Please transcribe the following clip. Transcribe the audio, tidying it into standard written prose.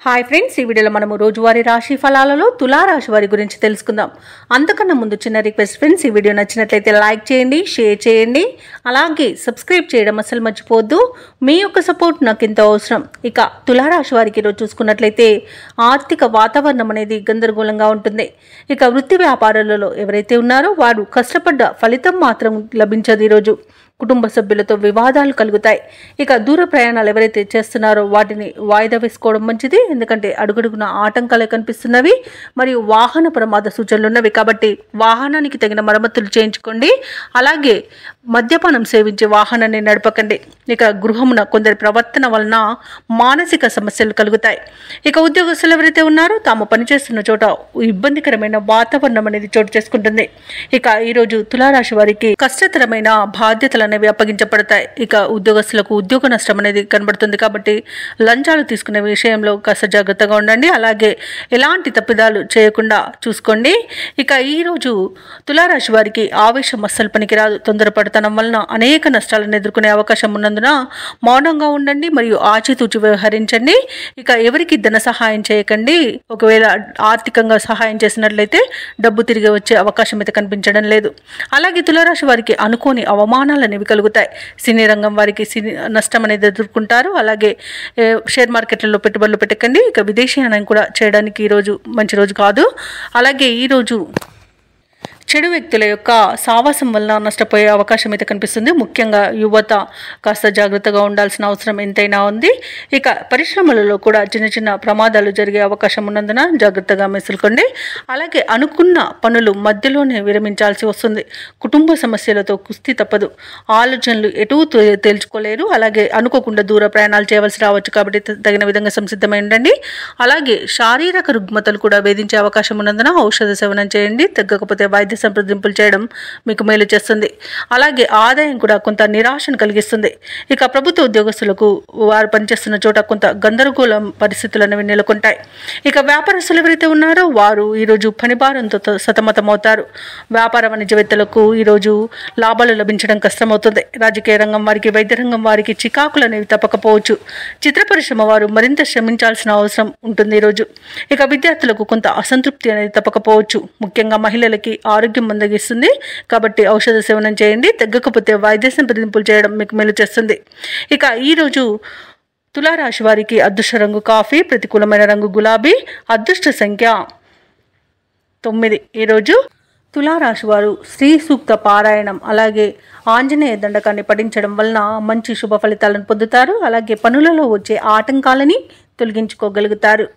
Hi friends, ఈ వీడియోలో మనము రోజువారీ రాశి ఫలాలలో తులారాశి వారి గురించి తెలుసుకుందాం. అంతకన్నా ముందు చిన్న రిక్వెస్ట్ ఫ్రెండ్స్, ఈ వీడియో నచ్చినట్లయితే లైక్ చేయండి, షేర్ చేయండి, అలాగే సబ్స్క్రైబ్ చేయడం అసలు మర్చిపోవద్దు. మీ యొక్క సపోర్ట్ నాకు ఎంతో అవసరం. ఇక తులారాశి వారికి ఈరోజు చూసుకున్నట్లయితే ఆర్థిక వాతావరణం అనేది గందరగోళంగా ఉంటుంది. ఇక వృత్తి వ్యాపారాలలో ఎవరైతే ఉన్నారో వారు కష్టపడ్డ ఫలితం మాత్రం లభించదు. ఈరోజు కుటుంబ సభ్యులతో వివాదాలు కలుగుతాయి. ఇక దూర ప్రయాణాలు ఎవరైతే చేస్తున్నారో వాటిని వాయిదా వేసుకోవడం మంచిది. ఎందుకంటే అడుగడుగున ఆటంకాలే కనిపిస్తున్నవి మరియు వాహన ప్రమాద సూచనలు ఉన్నవి. కాబట్టి వాహనానికి తగిన మరమ్మతులు చేయించుకోండి. అలాగే మద్యపానం సేవించి వాహనాన్ని నడపకండి. ఇక గృహమున కొందరి ప్రవర్తన వలన మానసిక సమస్యలు కలుగుతాయి. ఇక ఉద్యోగస్తులు ఎవరైతే ఉన్నారో తాము పనిచేస్తున్న చోట ఇబ్బందికరమైన వాతావరణం అనేది చోటు చేసుకుంటుంది. ఇక ఈరోజు తులారాశి వారికి కష్టతరమైన బాధ్యతలు అనేవి అప్పగించబడతాయి. ఇక ఉద్యోగస్తులకు ఉద్యోగ నష్టం అనేది కనబడుతుంది. కాబట్టి లంచాలు తీసుకునే విషయంలో కాస్త జాగ్రత్తగా ఉండండి. అలాగే ఎలాంటి తప్పిదాలు చేయకుండా చూసుకోండి. ఇక ఈరోజు తులారాశి వారికి ఆవేశం అస్సలు పనికిరాదు. తొందరపడతనం వలన అనేక నష్టాలను ఎదుర్కొనే అవకాశం ఉన్నందున మౌనంగా ఉండండి మరియు ఆచితూచి వ్యవహరించండి. ఇక ఎవరికి ధన సహాయం చేయకండి. ఒకవేళ ఆర్థికంగా సహాయం చేసినట్లయితే డబ్బు తిరిగి వచ్చే అవకాశం అయితే కనిపించడం లేదు. అలాగే తులారాశి వారికి అనుకోని అవమానాలు అనేవి కలుగుతాయి. సినీ రంగం వారికి నష్టం అనేది ఎదుర్కొంటారు. అలాగే షేర్ మార్కెట్లలో పెట్టుబడులు పెట్టకండి. ఇక విదేశీయానం కూడా చేయడానికి ఈరోజు మంచి రోజు కాదు. అలాగే ఈరోజు చెడు వ్యక్తుల యొక్క సావాసం వలన నష్టపోయే అవకాశం అయితే కనిపిస్తుంది. ముఖ్యంగా యువత కాస్త జాగ్రత్తగా ఉండాల్సిన అవసరం ఎంతైనా ఉంది. ఇక పరిశ్రమలలో కూడా చిన్న చిన్న ప్రమాదాలు జరిగే అవకాశం ఉన్నందున జాగ్రత్తగా మెసులుకోండి. అలాగే అనుకున్న పనులు మధ్యలోనే విరమించాల్సి వస్తుంది. కుటుంబ సమస్యలతో కుస్తీ తప్పదు. ఆలోచనలు ఎటూ తేల్చుకోలేరు. అలాగే అనుకోకుండా దూర ప్రయాణాలు చేయవలసి రావచ్చు. కాబట్టి తగిన విధంగా సంసిద్ధమై ఉండండి. అలాగే శారీరక రుగ్మతలు కూడా వేధించే అవకాశం ఉన్నందున ఔషధ సేవనం చేయండి. తగ్గకపోతే వైద్య సంప్రదింపులు చేయడం మీకు మేలు చేస్తుంది. అలాగే ఆదాయం కూడా కొంత నిరాశను కలిగిస్తుంది. ఇక ప్రభుత్వ ఉద్యోగస్తులకు వారు పనిచేస్తున్న చోట కొంత గందరగోళం పరిస్థితులు అనేవి నెలకొంటాయి. ఇక వ్యాపారస్తులు ఎవరైతే ఉన్నారో వారు ఈరోజు పనిభారంతో సతమతమవుతారు. వ్యాపార వాణిజ్యవేత్తలకు ఈరోజు లాభాలు లభించడం కష్టమవుతుంది. రాజకీయ రంగం వారికి, వైద్య రంగం వారికి చికాకులు అనేవి తప్పకపోవచ్చు. చిత్ర పరిశ్రమ వారు మరింత శ్రమించాల్సిన అవసరం ఉంటుంది ఈరోజు. ఇక విద్యార్థులకు కొంత అసంతృప్తి అనేది తప్పకపోవచ్చు. ముఖ్యంగా మహిళలకి ఆరోగ్యం మందగిస్తుంది. కాబట్టి ఔషధ సేవనం చేయండి. తగ్గకపోతే వైద్య సంప్రదింపులు చేయడం మీకు మేలు చేస్తుంది. ఇక ఈరోజు తులారాశి వారికి అదృష్ట రంగు కాఫీ, ప్రతికూలమైన రంగు గులాబీ, అదృష్ట సంఖ్య 9. ఈరోజు తులారాశి వారు శ్రీ సూక్త పారాయణం అలాగే ఆంజనేయ దండకాన్ని పఠించడం వలన మంచి శుభ ఫలితాలను పొందుతారు. అలాగే పనులలో వచ్చే ఆటంకాలని తొలగించుకోగలుగుతారు.